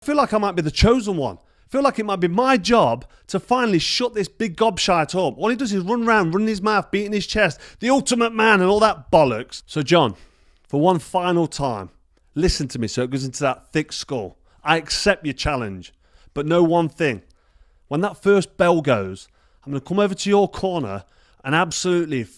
feel like I might be the chosen one. I feel like it might be my job to finally shut this big gobshite up. All he does is run around, running his mouth, beating his chest, the ultimate man and all that bollocks. So John, for one final time, listen to me so it goes into that thick skull. I accept your challenge, but know one thing. When that first bell goes, I'm going to come over to your corner and absolutely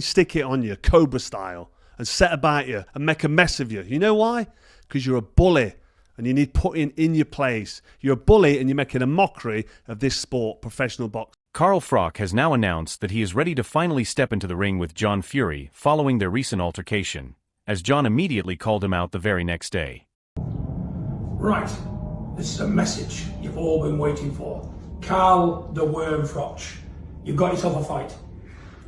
stick it on you, Cobra style, and set about you and make a mess of you. You know why? Because you're a bully and you need putting in your place. You're a bully and you're making a mockery of this sport, professional boxing. Carl Froch has now announced that he is ready to finally step into the ring with John Fury following their recent altercation, as John immediately called him out the very next day. Right, this is a message you've all been waiting for. Carl the Worm Froch, you've got yourself a fight.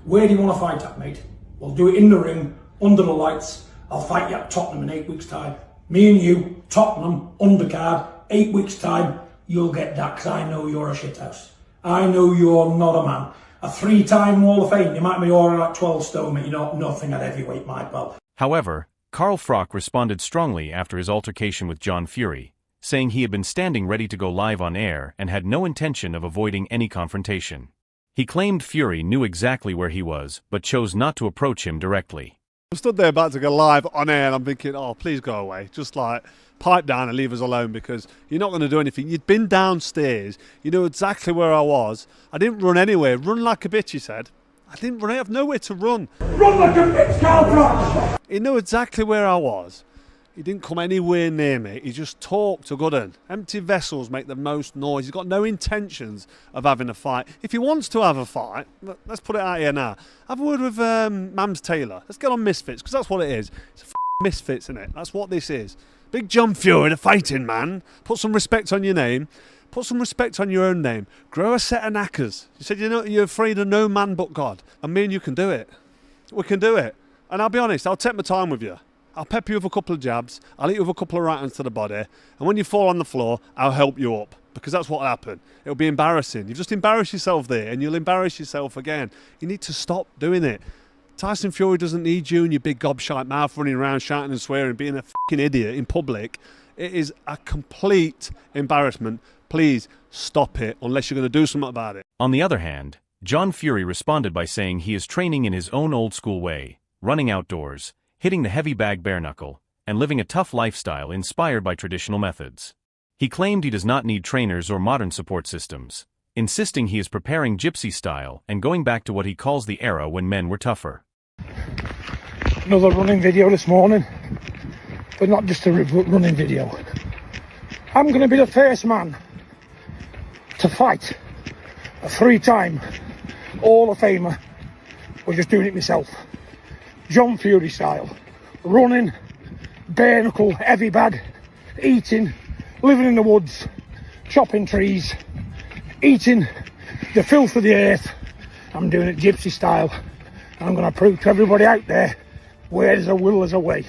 Where do you want to fight at, mate? We'll do it in the ring, under the lights. I'll fight you at Tottenham in 8 weeks' time. Me and you, Tottenham, undercard, 8 weeks' time, you'll get that, because I know you're a shithouse. I know you're not a man. A 3-time Hall of Fame, you might be all right at 12 stone, mate. You're not nothing at heavyweight, my pal. However, Carl Froch responded strongly after his altercation with John Fury, saying he had been standing ready to go live on air and had no intention of avoiding any confrontation. He claimed Fury knew exactly where he was, but chose not to approach him directly. I'm stood there about to go live on air and I'm thinking, oh, please go away. Just like pipe down and leave us alone because you're not going to do anything. You'd been downstairs. You know exactly where I was. I didn't run anywhere. Run like a bitch, he said. I didn't run. I have nowhere to run. Run like a bitch, Carl Froch! He knew exactly where I was. He didn't come anywhere near me. He just talked a good one. Empty vessels make the most noise. He's got no intentions of having a fight. If he wants to have a fight, let's put it out here now. Have a word with Mams Taylor. Let's get on Misfits, because that's what it is. It's a Misfits, isn't it? That's what this is. Big John Fury, the fighting man. Put some respect on your name. Put some respect on your own name. Grow a set of knackers. You said you're afraid of no man but God. And me and you can do it. We can do it. And I'll be honest, I'll take my time with you. I'll pep you with a couple of jabs, I'll hit you with a couple of right hands to the body, and when you fall on the floor, I'll help you up, because that's what will happen. It'll be embarrassing. You've just embarrassed yourself there, and you'll embarrass yourself again. You need to stop doing it. Tyson Fury doesn't need you and your big gobshite mouth running around shouting and swearing, being a fucking idiot in public. It is a complete embarrassment. Please stop it, unless you're going to do something about it. On the other hand, John Fury responded by saying he is training in his own old-school way, running outdoors, hitting the heavy bag bare knuckle, and living a tough lifestyle inspired by traditional methods. He claimed he does not need trainers or modern support systems, insisting he is preparing gypsy style and going back to what he calls the era when men were tougher. Another running video this morning, but not just a running video. I'm going to be the first man to fight a 3-time Hall of Famer. We're just doing it myself. John Fury style. Running, bare knuckle, heavy bag, eating, living in the woods, chopping trees, eating the filth of the earth. I'm doing it gypsy style. And I'm going to prove to everybody out there, where there's a will, there's a way.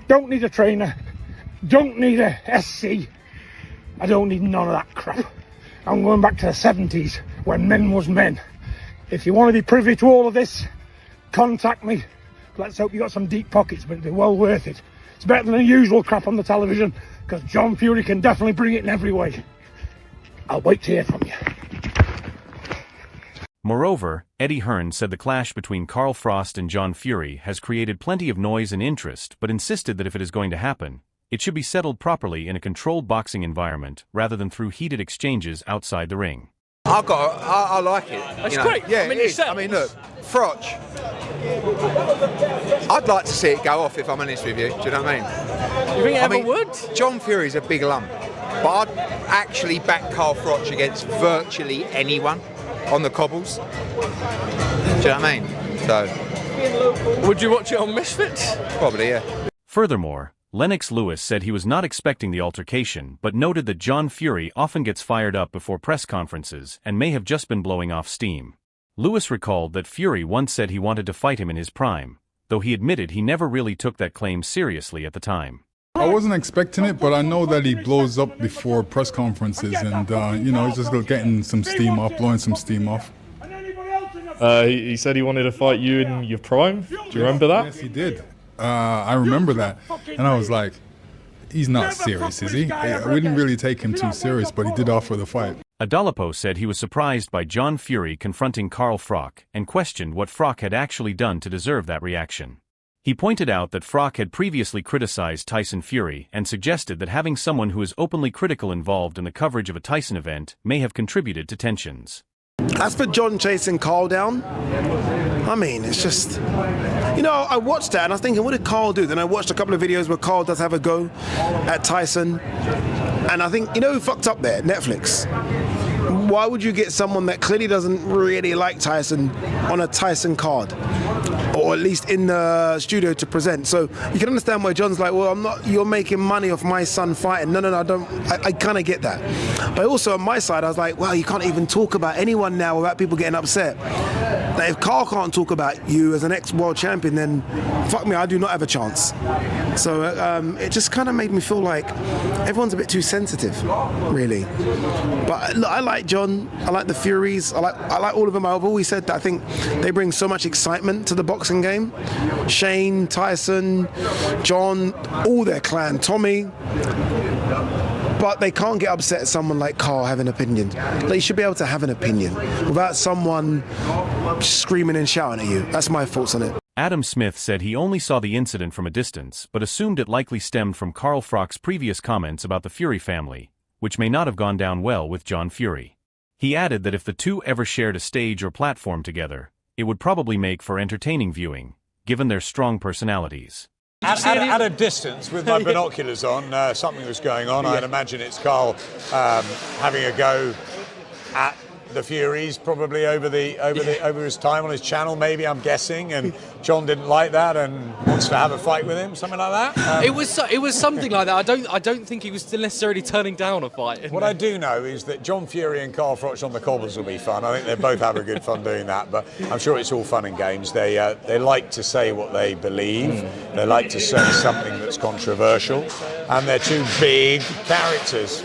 Don't need a trainer. Don't need a SC. I don't need none of that crap. I'm going back to the 70s, when men was men. If you want to be privy to all of this, contact me. Let's hope you got some deep pockets, but they're well worth it. It's better than the usual crap on the television, because John Fury can definitely bring it in every way. I'll wait to hear from you. Moreover, Eddie Hearn said the clash between Carl Froch and John Fury has created plenty of noise and interest, but insisted that if it is going to happen, it should be settled properly in a controlled boxing environment rather than through heated exchanges outside the ring. I like it. That's great. Yeah, I mean, it is. I mean, look, Froch. I'd like to see it go off, if I'm honest with you. Do you know what I mean? You think it ever would? John Fury's a big lump, but I'd actually back Carl Froch against virtually anyone on the cobbles. Do you know what I mean? So. Would you watch it on Misfits? Probably, yeah. Furthermore, Lennox Lewis said he was not expecting the altercation, but noted that John Fury often gets fired up before press conferences and may have just been blowing off steam. Lewis recalled that Fury once said he wanted to fight him in his prime, though he admitted he never really took that claim seriously at the time. I wasn't expecting it, but I know that he blows up before press conferences and, you know, he's just getting some steam off, blowing some steam off. He said he wanted to fight you in your prime. Do you remember that? Yes, he did. I remember that. And I was like, he's not serious, is he? I wouldn't really take him too serious, but he did offer the fight. Adolapo said he was surprised by John Fury confronting Carl Froch and questioned what Froch had actually done to deserve that reaction. He pointed out that Froch had previously criticized Tyson Fury and suggested that having someone who is openly critical involved in the coverage of a Tyson event may have contributed to tensions. As for John chasing Carl down, I mean, it's just, I watched that and I was thinking, what did Carl do? Then I watched a couple of videos where Carl does have a go at Tyson. And I think, who fucked up there? Netflix. Why would you get someone that clearly doesn't really like Tyson on a Tyson card? Or at least in the studio to present. So you can understand why John's like, well, you're making money off my son fighting. No, I don't. I kind of get that. But also on my side, I was like, well, you can't even talk about anyone now without people getting upset. Now, if Carl can't talk about you as an ex-world champion, then fuck me, I do not have a chance. So it just kind of made me feel like everyone's a bit too sensitive, really. But look, I like John. I like the Furies. I like all of them. I've always said that I think they bring so much excitement to the boxing game. Shane, Tyson, John, all their clan, Tommy. But they can't get upset at someone like Carl having an opinion. They should be able to have an opinion without someone screaming and shouting at you. That's my thoughts on it. Adam Smith said he only saw the incident from a distance, but assumed it likely stemmed from Carl Froch's previous comments about the Fury family, which may not have gone down well with John Fury. He added that if the two ever shared a stage or platform together, it would probably make for entertaining viewing, given their strong personalities. At a distance, with my binoculars on, something was going on. I'd imagine it's Carl having a go at the Furies, probably over his time on his channel. Maybe, I'm guessing, and John didn't like that and wants to have a fight with him, something like that. It was something like that. I don't think he was still necessarily turning down a fight. What I do know is that John Fury and Carl Froch on the cobbles will be fun. I think they both have a good fun doing that, but I'm sure it's all fun and games. They like to say what they believe. They like to say something that's controversial, and they're two big characters,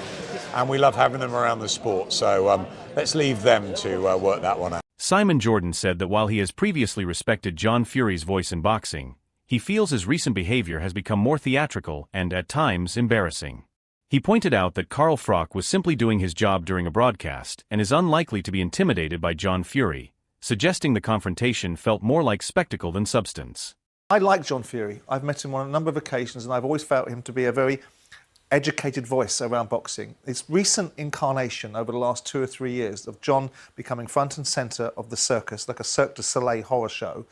and we love having them around the sport. So let's leave them to work that one out. Simon Jordan said that while he has previously respected John Fury's voice in boxing, he feels his recent behavior has become more theatrical and, at times, embarrassing. He pointed out that Carl Froch was simply doing his job during a broadcast and is unlikely to be intimidated by John Fury, suggesting the confrontation felt more like spectacle than substance. I like John Fury. I've met him on a number of occasions and I've always felt him to be a very educated voice around boxing. His recent incarnation over the last 2 or 3 years of John becoming front and centre of the circus, like a Cirque du Soleil horror show,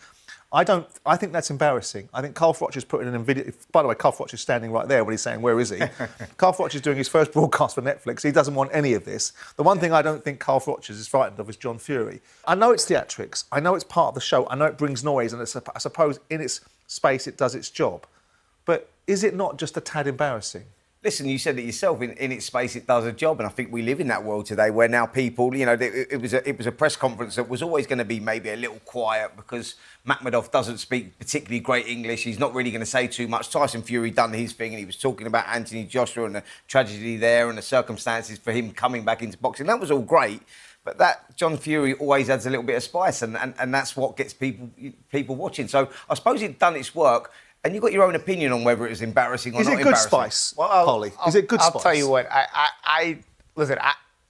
I think that's embarrassing. I think Carl Froch is putting in a video. By the way, Carl Froch is standing right there when he's saying, where is he? Carl Froch is doing his first broadcast for Netflix. He doesn't want any of this. The one thing I don't think Carl Froch is frightened of is John Fury. I know it's theatrics. I know it's part of the show. I know it brings noise, and I suppose in its space it does its job. But is it not just a tad embarrassing? Listen, you said it yourself, in its space it does a job, and I think we live in that world today where now people, it was a press conference that was always going to be maybe a little quiet because Makhmudov doesn't speak particularly great English. He's not really going to say too much. Tyson Fury done his thing, and he was talking about Anthony Joshua and the tragedy there and the circumstances for him coming back into boxing. That was all great. But that John Fury always adds a little bit of spice, and that's what gets people watching. So I suppose it's done its work. And you've got your own opinion on whether it was embarrassing or not embarrassing. Is it good spice, Polly? Is it good spice? I'll tell you what. Listen.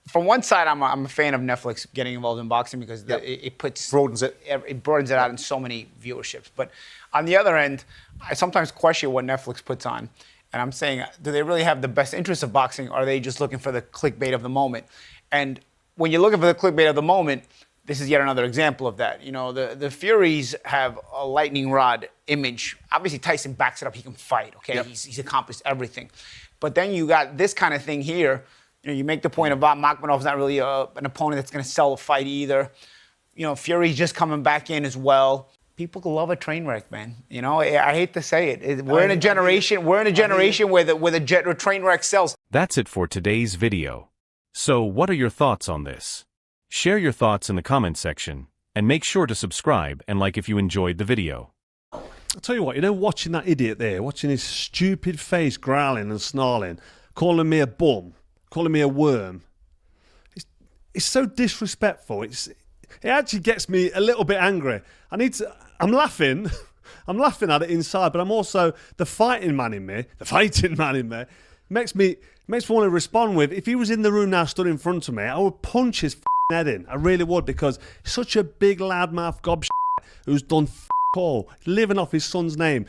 From one side, I'm a fan of Netflix getting involved in boxing because it broadens it out in so many viewerships. But on the other end, I sometimes question what Netflix puts on, and I'm saying, do they really have the best interest of boxing? Or are they just looking for the clickbait of the moment? And when you're looking for the clickbait of the moment, this is yet another example of that. The Furies have a lightning rod image. Obviously, Tyson backs it up. He can fight, okay? Yep. He's accomplished everything. But then you got this kind of thing here. You make the point about Makhmudov's not really an opponent that's going to sell a fight either. Fury's just coming back in as well. People love a train wreck, man. I hate to say it. We're in a generation where the train wreck sells. That's it for today's video. So, what are your thoughts on this? Share your thoughts in the comments section, and make sure to subscribe and like if you enjoyed the video. I'll tell you what, watching that idiot there, watching his stupid face growling and snarling, calling me a bum, calling me a worm, it's so disrespectful. It actually gets me a little bit angry. I'm laughing, I'm laughing at it inside, but I'm also the fighting man in me makes me want to respond with, if he was in the room now stood in front of me, I would punch his head in. I really would, because he's such a big loudmouth gob who's done all, living off his son's name.